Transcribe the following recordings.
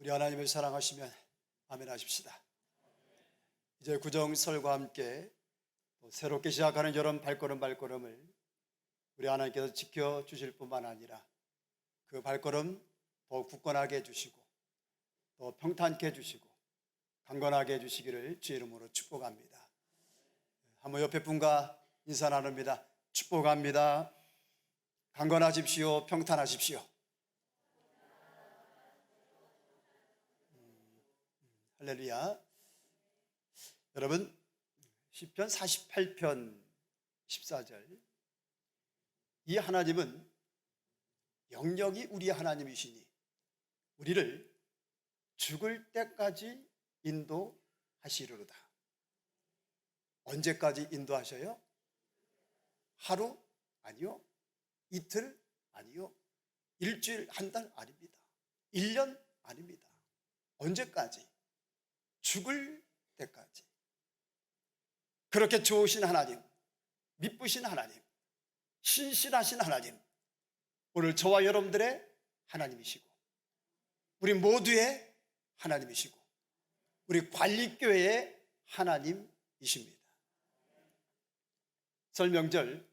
우리 하나님을 사랑하시면 아멘 하십시다. 이제 구정설과 함께 또 새롭게 시작하는 여러분 발걸음을 우리 하나님께서 지켜주실 뿐만 아니라 그 발걸음 더 굳건하게 해주시고 또 평탄케 해주시고 강건하게 해주시기를 주의 이름으로 축복합니다. 한번 옆에 분과 인사 나눕니다. 축복합니다. 강건하십시오. 평탄하십시오. 할렐루야. 여러분, 시편 48편 14절, 이 하나님은 영영이 우리 하나님이시니 우리를 죽을 때까지 인도하시리로다. 언제까지 인도하셔요? 하루? 아니요. 이틀? 아니요. 일주일, 한 달? 아닙니다. 1년? 아닙니다. 언제까지? 죽을 때까지. 그렇게 좋으신 하나님, 미쁘신 하나님, 신실하신 하나님, 오늘 저와 여러분들의 하나님이시고 우리 모두의 하나님이시고 우리 관리교회의 하나님이십니다. 설명절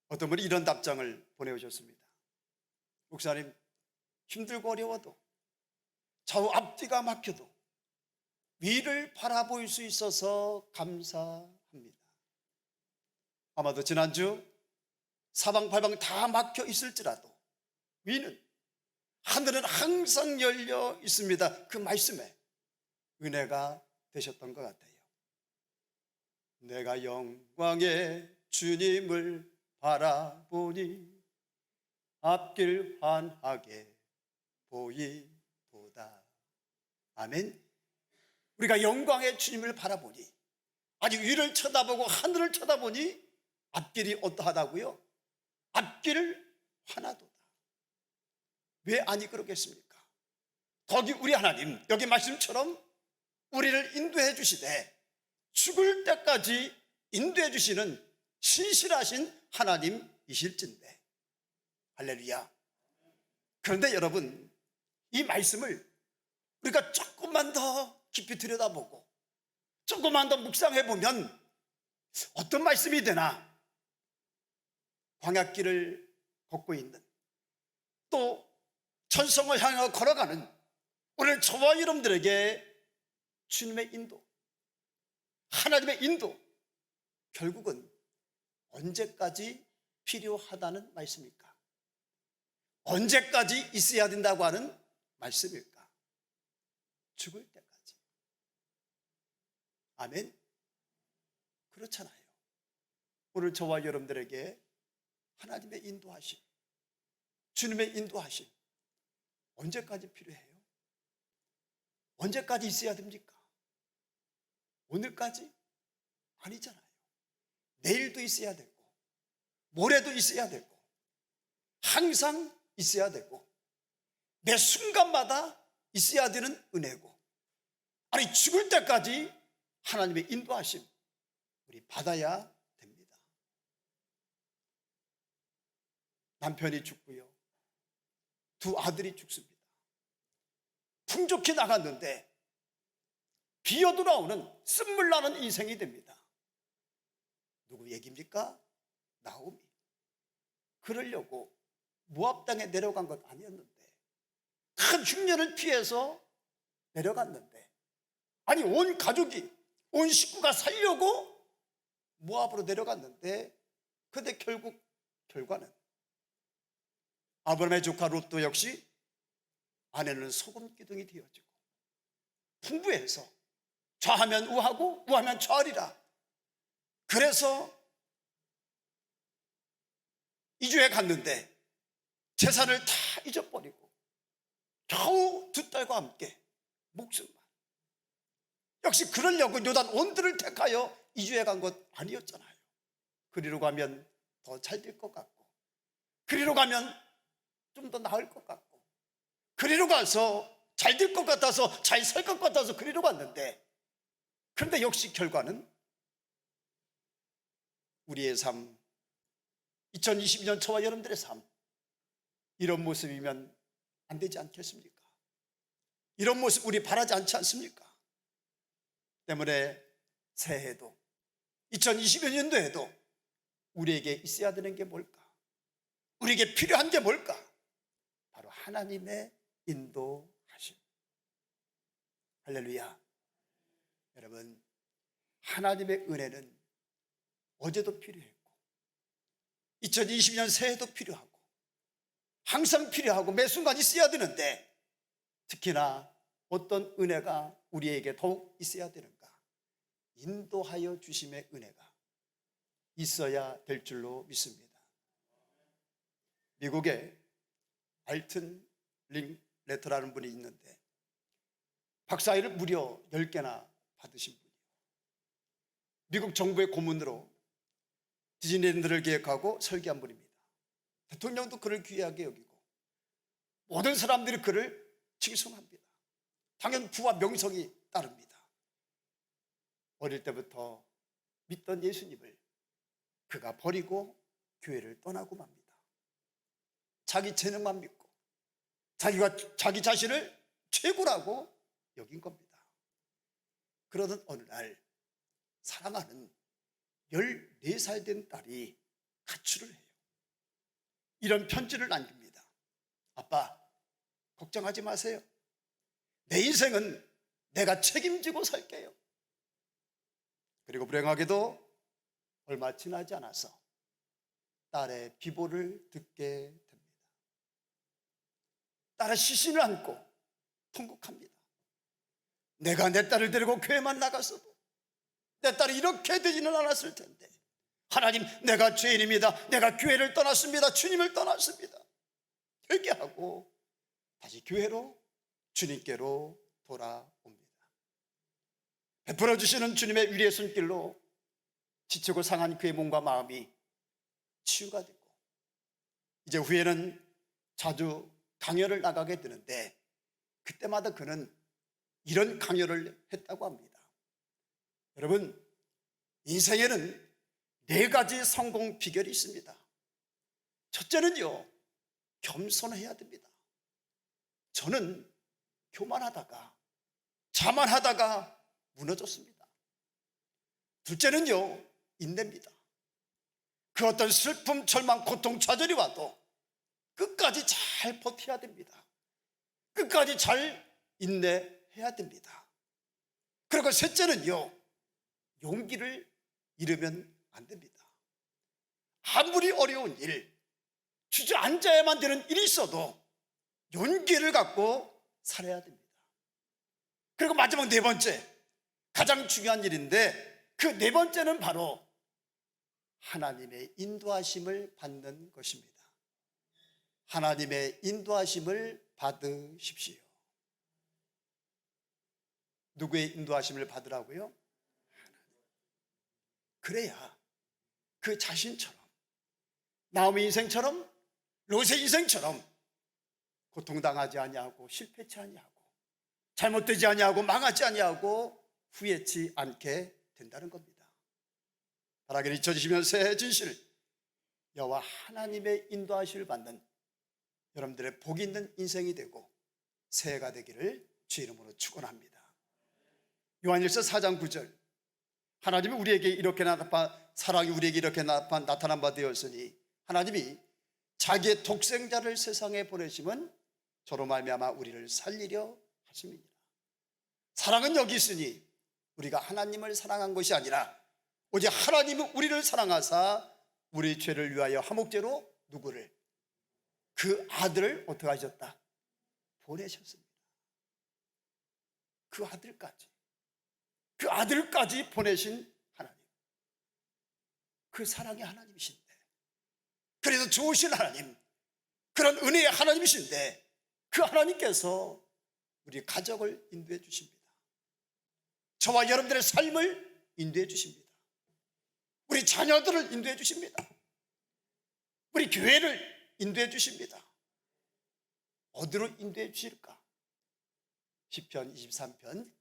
어떤 분이 이런 답장을 보내오셨습니다. 목사님, 힘들고 어려워도 좌우 앞뒤가 막혀도 위를 바라볼 수 있어서 감사합니다. 아마도 지난주 사방팔방 다 막혀 있을지라도 위는, 하늘은 항상 열려 있습니다. 그 말씀에 은혜가 되셨던 것 같아요. 내가 영광의 주님을 바라보니 앞길 환하게 보이도다. 아멘. 우리가 영광의 주님을 바라보니, 아니 위를 쳐다보고 하늘을 쳐다보니 앞길이 어떠하다고요? 앞길을 환하도다. 왜 아니 그러겠습니까? 거기 우리 하나님, 여기 말씀처럼 우리를 인도해 주시되 죽을 때까지 인도해 주시는 신실하신 하나님이실진데. 할렐루야. 그런데 여러분, 이 말씀을 우리가 조금만 더 깊이 들여다보고 조금만 더 묵상해보면 어떤 말씀이 되나? 광야길을 걷고 있는, 또 천성을 향해 걸어가는 오늘 저와 여러분들에게 주님의 인도, 하나님의 인도, 결국은 언제까지 필요하다는 말씀일까? 언제까지 있어야 된다고 하는 말씀일까? 죽을 때까지. 아멘. 그렇잖아요. 오늘 저와 여러분들에게 하나님의 인도하심, 주님의 인도하심 언제까지 필요해요? 언제까지 있어야 됩니까? 오늘까지? 아니잖아요. 내일도 있어야 되고 모레도 있어야 되고 항상 있어야 되고 매 순간마다 있어야 되는 은혜고, 아니 죽을 때까지 하나님의 인도하심 우리 받아야 됩니다. 남편이 죽고요, 두 아들이 죽습니다. 풍족히 나갔는데 비어 돌아오는 쓴물 나는 인생이 됩니다. 누구 얘기입니까? 나오미. 그러려고 모압 땅에 내려간 것 아니었는데, 큰 흉년을 피해서 내려갔는데, 아니 온 가족이, 온 식구가 살려고 모압으로 내려갔는데, 근데 결국 결과는 아브라함의 조카 롯도 역시 아내는 소금 기둥이 되어지고 풍부해서 좌하면 우하고 우하면 좌하리라. 그래서 이주에 갔는데 재산을 다 잊어버리고 겨우 두 딸과 함께 목숨만. 역시 그러려고 요단 온들을 택하여 이주에 간 것 아니었잖아요. 그리로 가면 더 잘 될 것 같고, 그리로 가면 좀 더 나을 것 같고, 그리로 가서 잘 될 것 같아서, 잘 살 것 같아서 그리로 갔는데, 그런데 역시 결과는 우리의 삶, 2022년 저와 여러분들의 삶, 이런 모습이면 안 되지 않겠습니까? 이런 모습 우리 바라지 않지 않습니까? 때문에 새해에도 2020년도에도 우리에게 있어야 되는 게 뭘까? 우리에게 필요한 게 뭘까? 바로 하나님의 인도하심. 할렐루야. 여러분, 하나님의 은혜는 어제도 필요했고 2020년 새해도 필요하고 항상 필요하고 매 순간 있어야 되는데, 특히나 어떤 은혜가 우리에게 더욱 있어야 되는가? 인도하여 주심의 은혜가 있어야 될 줄로 믿습니다. 미국에 알튼 링레터라는 분이 있는데 박사학위를 무려 10개나 받으신 분이에요. 미국 정부의 고문으로 디즈니랜드를 계획하고 설계한 분입니다. 대통령도 그를 귀하게 여기고 모든 사람들이 그를 칭송합니다. 당연 부와 명성이 따릅니다. 어릴 때부터 믿던 예수님을 그가 버리고 교회를 떠나고 맙니다. 자기 재능만 믿고 자기 자신을 최고라고 여긴 겁니다. 그러던 어느 날 사랑하는 14살 된 딸이 가출을 해요. 이런 편지를 남깁니다. 아빠, 걱정하지 마세요. 내 인생은 내가 책임지고 살게요. 그리고 불행하게도 얼마 지나지 않아서 딸의 비보를 듣게 됩니다. 딸의 시신을 안고 통곡합니다. 내가 내 딸을 데리고 교회만 나갔어도 내 딸이 이렇게 되지는 않았을 텐데, 하나님, 내가 죄인입니다. 내가 교회를 떠났습니다. 주님을 떠났습니다. 회개하고 다시 교회로, 주님께로 돌아옵니다. 베풀어 주시는 주님의 위리의 손길로 지치고 상한 그의 몸과 마음이 치유가 되고, 이제 후에는 자주 강연을 나가게 되는데, 그때마다 그는 이런 강연을 했다고 합니다. 여러분, 인생에는 4가지 성공 비결이 있습니다. 첫째는요, 겸손해야 됩니다. 저는 교만하다가 자만하다가 무너졌습니다. 둘째는요, 인내입니다. 그 어떤 슬픔, 절망, 고통, 좌절이 와도 끝까지 잘 버텨야 됩니다. 끝까지 잘 인내해야 됩니다. 그리고 셋째는요, 용기를 잃으면 안 됩니다. 아무리 어려운 일, 주저앉아야만 되는 일이 있어도 용기를 갖고 살아야 됩니다. 그리고 마지막 4번째, 가장 중요한 일인데, 그 4번째는 바로 하나님의 인도하심을 받는 것입니다. 하나님의 인도하심을 받으십시오. 누구의 인도하심을 받으라고요? 그래야 그 자신처럼, 나오미 인생처럼, 롯의 인생처럼 고통당하지 아니하고 실패치 아니하고 잘못되지 아니하고 망하지 아니하고 후회치 않게 된다는 겁니다. 바라기를 잊혀지시면 새해 진실, 여호와 하나님의 인도하심을 받는 여러분들의 복 있는 인생이 되고 새해가 되기를 주 이름으로 축원합니다. 요한일서 4장 9절, 하나님이 우리에게 이렇게 사랑이 우리에게 이렇게 나타난 바 되었으니 하나님이 자기의 독생자를 세상에 보내심은 저로 말미암아 우리를 살리려 하심이니라. 사랑은 여기 있으니 우리가 하나님을 사랑한 것이 아니라 오직 하나님은 우리를 사랑하사 우리 죄를 위하여 화목제로 누구를? 그 아들을 어떻게 하셨다? 보내셨습니다. 그 아들까지 보내신 하나님, 그 사랑의 하나님이신데, 그래서 좋으신 하나님, 그런 은혜의 하나님이신데, 그 하나님께서 우리 가족을 인도해 주십니다. 저와 여러분들의 삶을 인도해 주십니다. 우리 자녀들을 인도해 주십니다. 우리 교회를 인도해 주십니다. 어디로 인도해 주실까? 시편 23편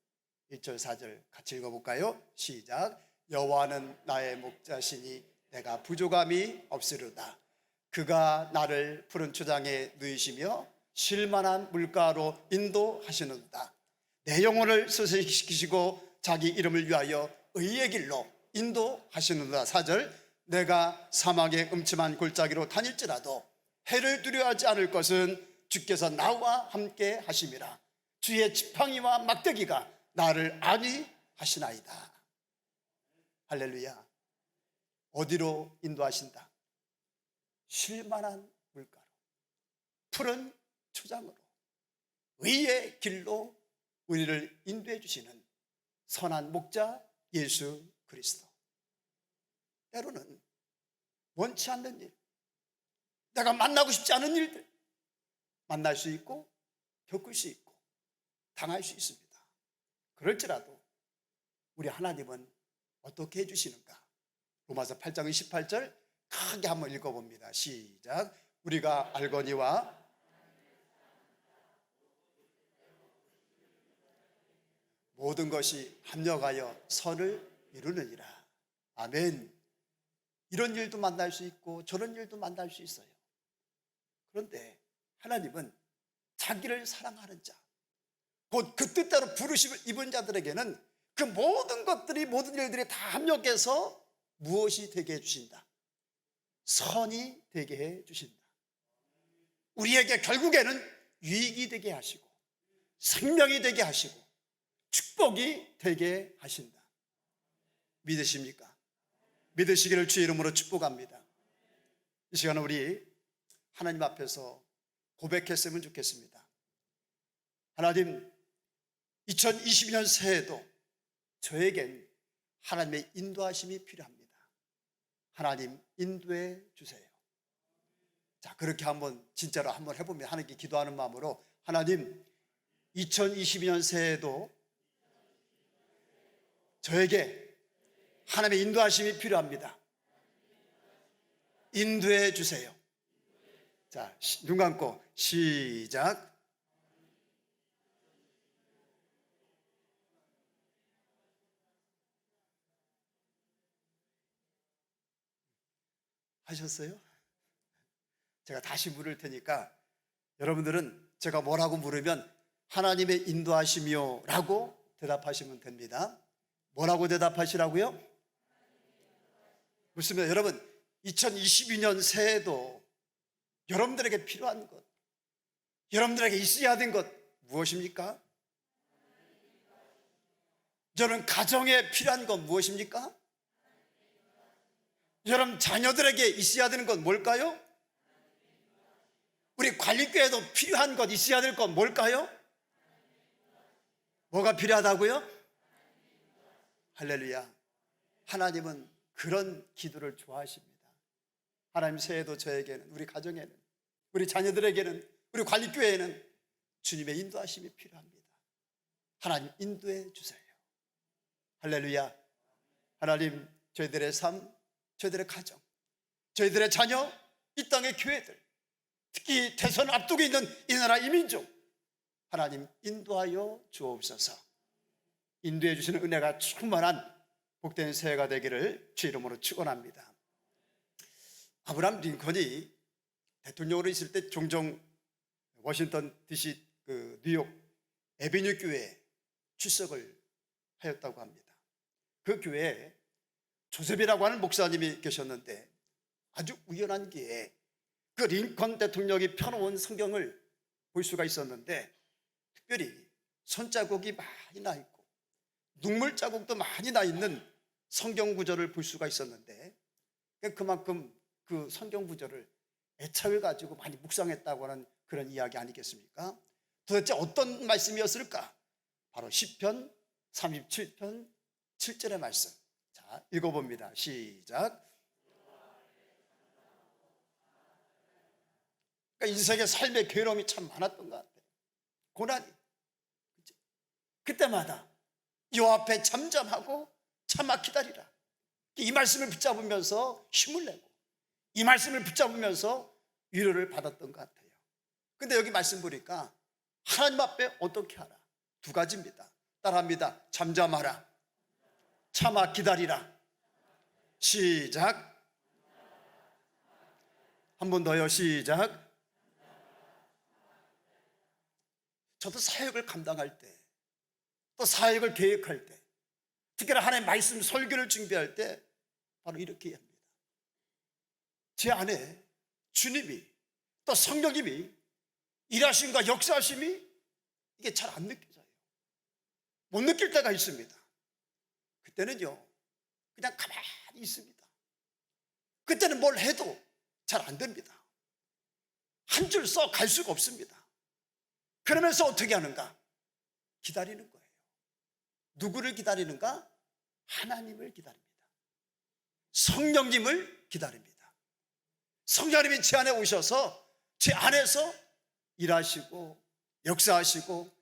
1절 4절 같이 읽어볼까요? 시작. 여호와는 나의 목자시니 내가 부족함이 없으리로다. 그가 나를 푸른 초장에 누이시며 쉴만한 물가로 인도하시는도다. 내 영혼을 소생시키시고 자기 이름을 위하여 의의 길로 인도하시는도다. 4절, 내가 사막의 음침한 골짜기로 다닐지라도 해를 두려워하지 않을 것은 주께서 나와 함께 하심이라. 주의 지팡이와 막대기가 나를 안위하시나이다. 할렐루야. 어디로 인도하신다? 쉴만한 물가로, 푸른 초장으로, 의의 길로 우리를 인도해 주시는 선한 목자 예수 그리스도. 때로는 원치 않는 일, 내가 만나고 싶지 않은 일들 만날 수 있고 겪을 수 있고 당할 수 있습니다. 그럴지라도 우리 하나님은 어떻게 해주시는가? 로마서 8장 28절 크게 한번 읽어봅니다. 시작. 우리가 알거니와 모든 것이 합력하여 선을 이루느니라. 아멘. 이런 일도 만날 수 있고 저런 일도 만날 수 있어요. 그런데 하나님은 자기를 사랑하는 자, 곧 그 뜻대로 부르심을 입은 자들에게는 그 모든 것들이, 모든 일들이 다 합력해서 무엇이 되게 해주신다? 선이 되게 해주신다. 우리에게 결국에는 유익이 되게 하시고 생명이 되게 하시고 축복이 되게 하신다. 믿으십니까? 믿으시기를 주의 이름으로 축복합니다. 이 시간에 우리 하나님 앞에서 고백했으면 좋겠습니다. 하나님, 2022년 새해에도 저에겐 하나님의 인도하심이 필요합니다. 하나님 인도해 주세요. 자, 그렇게 한번 진짜로 한번 해보면, 하나님께 기도하는 마음으로, 하나님 2022년 새해에도 저에게 하나님의 인도하심이 필요합니다. 인도해 주세요. 자, 눈 감고 시작. 하셨어요? 제가 다시 물을 테니까 여러분들은 제가 뭐라고 물으면 하나님의 인도하심이요 라고 대답하시면 됩니다. 뭐라고 대답하시라고요? 묻습니다. 여러분, 2022년 새해도 여러분들에게 필요한 것, 여러분들에게 있어야 된 것 무엇입니까? 여러분 가정에 필요한 것 무엇입니까? 여러분 자녀들에게 있어야 되는 건 뭘까요? 우리 관리교회도 필요한 것, 있어야 될 건 뭘까요? 뭐가 필요하다고요? 할렐루야. 하나님은 그런 기도를 좋아하십니다. 하나님, 새해도 저에게는, 우리 가정에는, 우리 자녀들에게는, 우리 관리교회에는 주님의 인도하심이 필요합니다. 하나님 인도해 주세요. 할렐루야. 하나님, 저희들의 삶, 저희들의 가정, 저희들의 자녀, 이 땅의 교회들, 특히 대선 앞두고 있는 이 나라 이민족, 하나님 인도하여 주옵소서. 인도해 주시는 은혜가 충만한 복된 새해가 되기를 주 이름으로 축원합니다. 아브라함 링컨이 대통령으로 있을 때 종종 워싱턴 DC 뉴욕 에비뉴 교회에 출석을 하였다고 합니다. 그 교회에 조셉이라고 하는 목사님이 계셨는데 아주 우연한 기회에 그 링컨 대통령이 펴놓은 성경을 볼 수가 있었는데, 특별히 손자국이 많이 나 있고 눈물 자국도 많이 나 있는 성경 구절을 볼 수가 있었는데, 그만큼 그 성경 구절을 애착을 가지고 많이 묵상했다고 하는 그런 이야기 아니겠습니까? 도대체 어떤 말씀이었을까? 바로 시편 37편 7절의 말씀. 자, 읽어봅니다. 시작. 그러니까 인생의 삶의 괴로움이 참 많았던 것 같아요. 고난이. 그때마다 여호와 앞에 잠잠하고 참아 기다리라. 이 말씀을 붙잡으면서 힘을 내고 이 말씀을 붙잡으면서 위로를 받았던 것 같아요. 근데 여기 말씀 보니까 하나님 앞에 어떻게 하라? 두 가지입니다. 따라합니다. 잠잠하라, 참아 기다리라. 시작. 한 번 더요. 시작. 저도 사역을 감당할 때, 또 사역을 계획할 때, 특히나 하나님의 말씀 설교를 준비할 때 바로 이렇게 합니다. 제 안에 주님이, 또 성령님이 일하심과 역사하심이 이게 잘 안 느껴져요. 못 느낄 때가 있습니다. 그때는요, 그냥 가만히 있습니다. 그때는 뭘 해도 잘 안 됩니다. 한 줄 써 갈 수가 없습니다. 그러면서 어떻게 하는가? 기다리는 거예요. 누구를 기다리는가? 하나님을 기다립니다. 성령님을 기다립니다. 성령님이 제 안에 오셔서 제 안에서 일하시고 역사하시고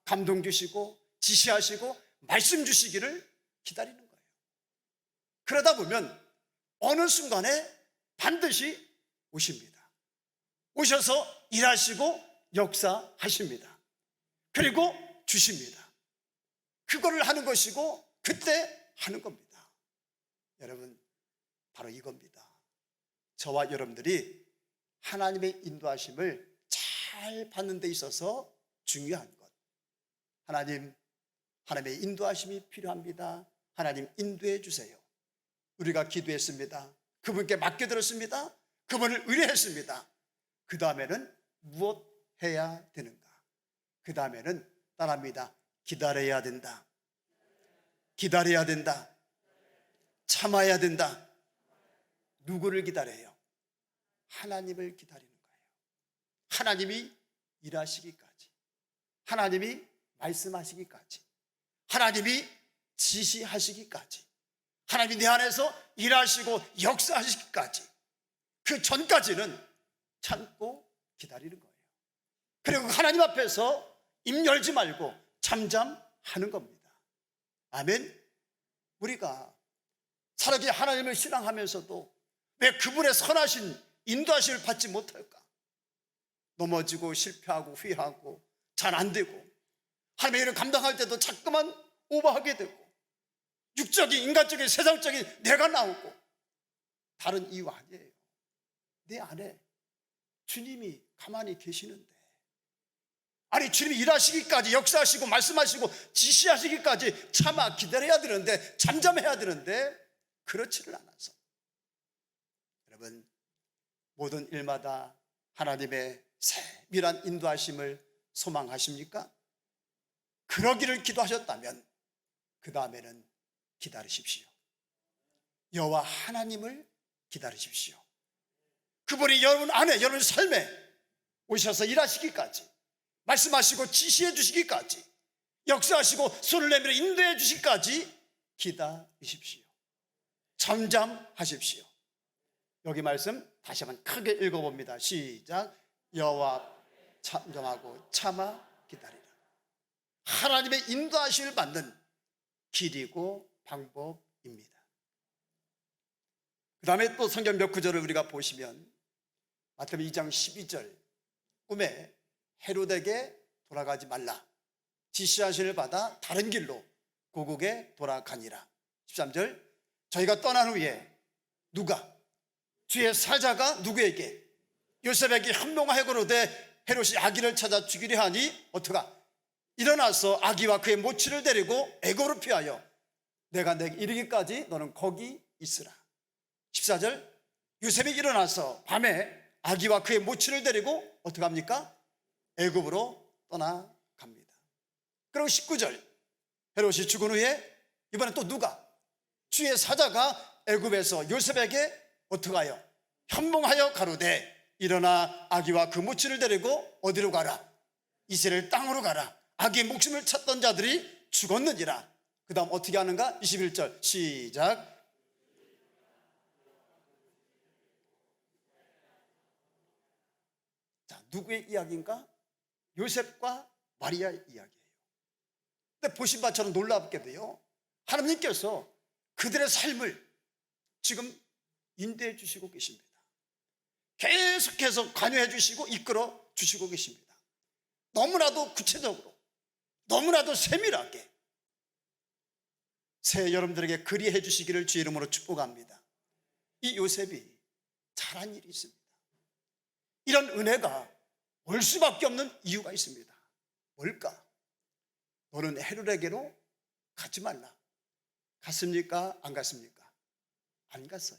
감동 주시고 지시하시고 말씀 주시기를 기다리는 거예요. 그러다 보면 어느 순간에 반드시 오십니다. 오셔서 일하시고 역사하십니다. 그리고 주십니다. 그거를 하는 것이고 그때 하는 겁니다. 여러분, 바로 이겁니다. 저와 여러분들이 하나님의 인도하심을 잘 받는 데 있어서 중요한 것. 하나님의 인도하심이 필요합니다. 하나님 인도해 주세요. 우리가 기도했습니다. 그분께 맡겨드렸습니다. 그분을 의뢰했습니다. 그 다음에는 무엇 해야 되는가? 그 다음에는 따라합니다. 기다려야 된다. 기다려야 된다. 참아야 된다. 누구를 기다려요? 하나님을 기다리는 거예요. 하나님이 일하시기까지, 하나님이 말씀하시기까지, 하나님이 지시하시기까지, 하나님이 내 안에서 일하시고 역사하시기까지, 그 전까지는 참고 기다리는 거예요. 그리고 하나님 앞에서 입 열지 말고 잠잠하는 겁니다. 아멘. 우리가 살아기 하나님을 신앙하면서도 왜 그분의 선하신 인도하심을 받지 못할까? 넘어지고 실패하고 후회하고 잘 안 되고, 하나님의 일을 감당할 때도 자꾸만 오버하게 되고, 육적인, 인간적인, 세상적인 내가 나오고, 다른 이유 아니에요. 내 안에 주님이 가만히 계시는데, 아니 주님이 일하시기까지, 역사하시고 말씀하시고 지시하시기까지 참아 기다려야 되는데, 잠잠해야 되는데 그렇지를 않아서, 여러분, 모든 일마다 하나님의 세밀한 인도하심을 소망하십니까? 그러기를 기도하셨다면 그 다음에는 기다리십시오. 여호와 하나님을 기다리십시오. 그분이 여러분 안에, 여러분 삶에 오셔서 일하시기까지, 말씀하시고 지시해 주시기까지, 역사하시고 손을 내밀어 인도해 주시기까지 기다리십시오. 잠잠하십시오. 여기 말씀 다시 한번 크게 읽어봅니다. 시작. 여호와 잠잠하고 참아 기다리라. 하나님의 인도하심을 받는 길이고 방법입니다. 그 다음에 또 성경 몇 구절을 우리가 보시면, 마태복음 2장 12절, 꿈에 헤롯에게 돌아가지 말라, 지시하심을 받아 다른 길로 고국에 돌아가니라. 13절, 저희가 떠난 후에 누가, 주의 사자가 누구에게, 요셉에게 현몽하여 가로되 헤롯이 아기를 찾아 죽이려 하니 어떠가, 일어나서 아기와 그의 모치를 데리고 애굽으로 피하여 내가 내게 이르기까지 너는 거기 있으라. 14절, 요셉이 일어나서 밤에 아기와 그의 모치를 데리고 어떻게 합니까? 애굽으로 떠나갑니다. 그리고 19절, 헤롯이 죽은 후에 이번엔 또 누가, 주의 사자가 애굽에서 요셉에게 어떻게 하여 현몽하여 가로되 일어나 아기와 그 모치를 데리고 어디로 가라? 이스라엘 땅으로 가라. 아기의 목숨을 찾던 자들이 죽었느니라. 그 다음 어떻게 하는가? 21절 시작. 자, 누구의 이야기인가? 요셉과 마리아의 이야기예요. 근데 보신 바처럼 놀랍게도요, 하나님께서 그들의 삶을 지금 인도해 주시고 계십니다. 계속해서 관여해 주시고 이끌어 주시고 계십니다. 너무나도 구체적으로, 너무나도 세밀하게 새 여러분들에게 그리해 주시기를 주의 이름으로 축복합니다. 이 요셉이 잘한 일이 있습니다. 이런 은혜가 올 수밖에 없는 이유가 있습니다. 뭘까? 너는 헤롯에게로 가지 말라. 갔습니까? 안 갔습니까? 안 갔어요.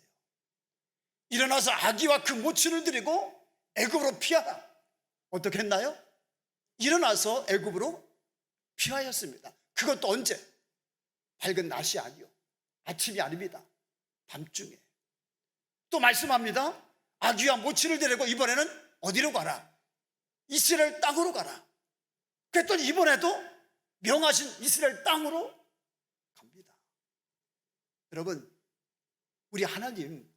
일어나서 아기와 그 모친을 데리고 애굽으로 피하라. 어떻게 했나요? 일어나서 애굽으로 피하였습니다. 그것도 언제? 밝은 낮이 아니요, 아침이 아닙니다. 밤중에. 또 말씀합니다. 아기와 모친을 데리고 이번에는 어디로 가라? 이스라엘 땅으로 가라. 그랬더니 이번에도 명하신 이스라엘 땅으로 갑니다. 여러분, 우리 하나님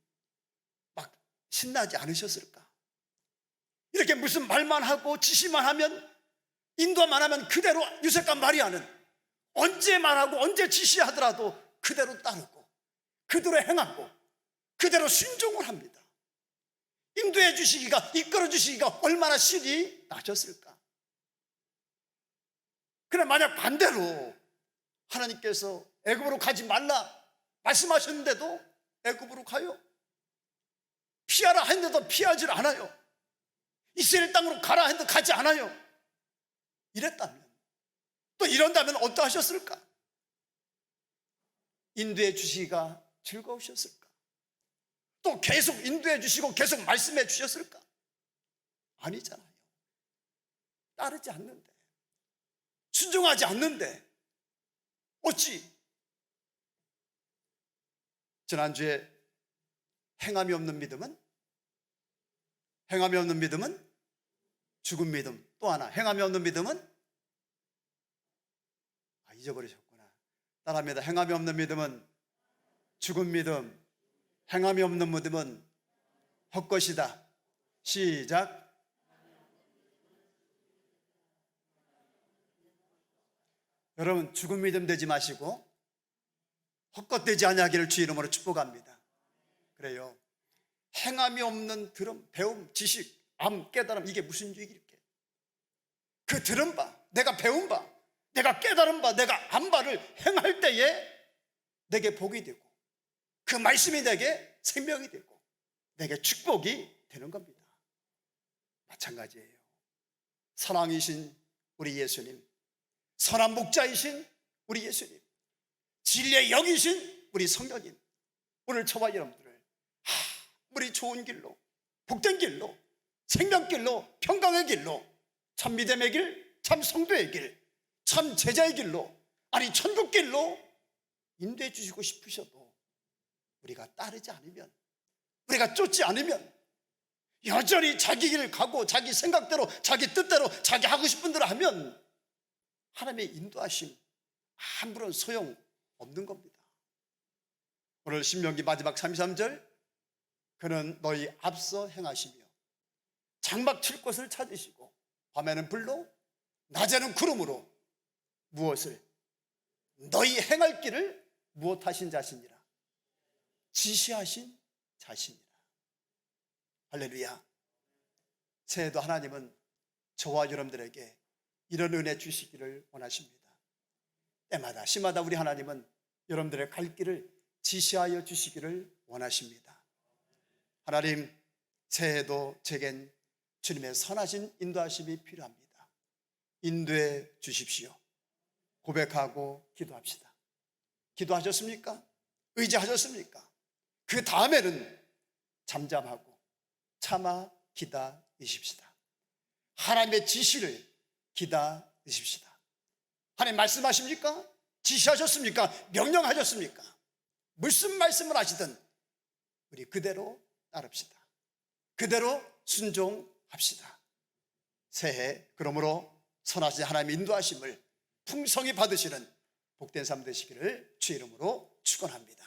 막 신나지 않으셨을까? 이렇게 무슨 말만 하고 지시만 하면, 인도만 하면 그대로 유색과 마리아는 언제 말하고 언제 지시하더라도 그대로 따르고 그대로 행하고 그대로 순종을 합니다. 인도해 주시기가, 이끌어 주시기가 얼마나 실이 나셨을까? 그러나 만약 반대로 하나님께서 애굽으로 가지 말라 말씀하셨는데도 애굽으로 가요. 피하라 했는데도 피하지 않아요. 이스라엘 땅으로 가라 했는데 가지 않아요. 이랬다면, 또 이런다면 어떠하셨을까? 인도해 주시기가 즐거우셨을까? 또 계속 인도해 주시고 계속 말씀해 주셨을까? 아니잖아요. 따르지 않는데, 순종하지 않는데 어찌? 지난주에 행함이 없는 믿음은 죽은 믿음. 또 하나, 행함이 없는 믿음은 잊어버리셨구나. 따라합니다. 행함이 없는 믿음은 죽은 믿음, 행함이 없는 믿음은 헛것이다. 시작. 여러분, 죽은 믿음 되지 마시고 헛것되지 아니하기를 주 이름으로 축복합니다. 그래요. 행함이 없는 들음, 배움, 지식, 암, 깨달음, 이게 무슨 얘기? 이렇게 그 들은 바, 내가 배운 바, 내가 깨달은 바, 내가 안 바를 행할 때에 내게 복이 되고 그 말씀이 내게 생명이 되고 내게 축복이 되는 겁니다. 마찬가지예요. 사랑이신 우리 예수님, 선한 목자이신 우리 예수님, 진리의 영이신 우리 성령님, 오늘 저와 여러분들을 우리 좋은 길로, 복된 길로, 생명길로, 평강의 길로, 참 믿음의 길, 참 성도의 길, 참 제자의 길로, 아니 천국길로 인도해 주시고 싶으셔도 우리가 따르지 않으면, 우리가 쫓지 않으면 여전히 자기 길을 가고 자기 생각대로, 자기 뜻대로, 자기 하고 싶은 대로 하면 하나님의 인도하심 아무런 소용 없는 겁니다. 오늘 신명기 마지막 33절, 그는 너희 앞서 행하시며 장막 칠 곳을 찾으시고 밤에는 불로 낮에는 구름으로 무엇을? 너희 행할 길을 무엇하신 자시니라? 지시하신 자시니라. 할렐루야. 새해도 하나님은 저와 여러분들에게 이런 은혜 주시기를 원하십니다. 때마다 시마다 우리 하나님은 여러분들의 갈 길을 지시하여 주시기를 원하십니다. 하나님, 새해도 제겐 주님의 선하신 인도하심이 필요합니다. 인도해 주십시오. 고백하고 기도합시다. 기도하셨습니까? 의지하셨습니까? 그 다음에는 잠잠하고 참아 기다리십시다. 하나님의 지시를 기다리십시다. 하나님 말씀하십니까? 지시하셨습니까? 명령하셨습니까? 무슨 말씀을 하시든 우리 그대로 따릅시다. 그대로 순종합시다. 새해 그러므로 선하신 하나님의 인도하심을 풍성히 받으시는 복된 삶 되시기를 주 이름으로 축원합니다.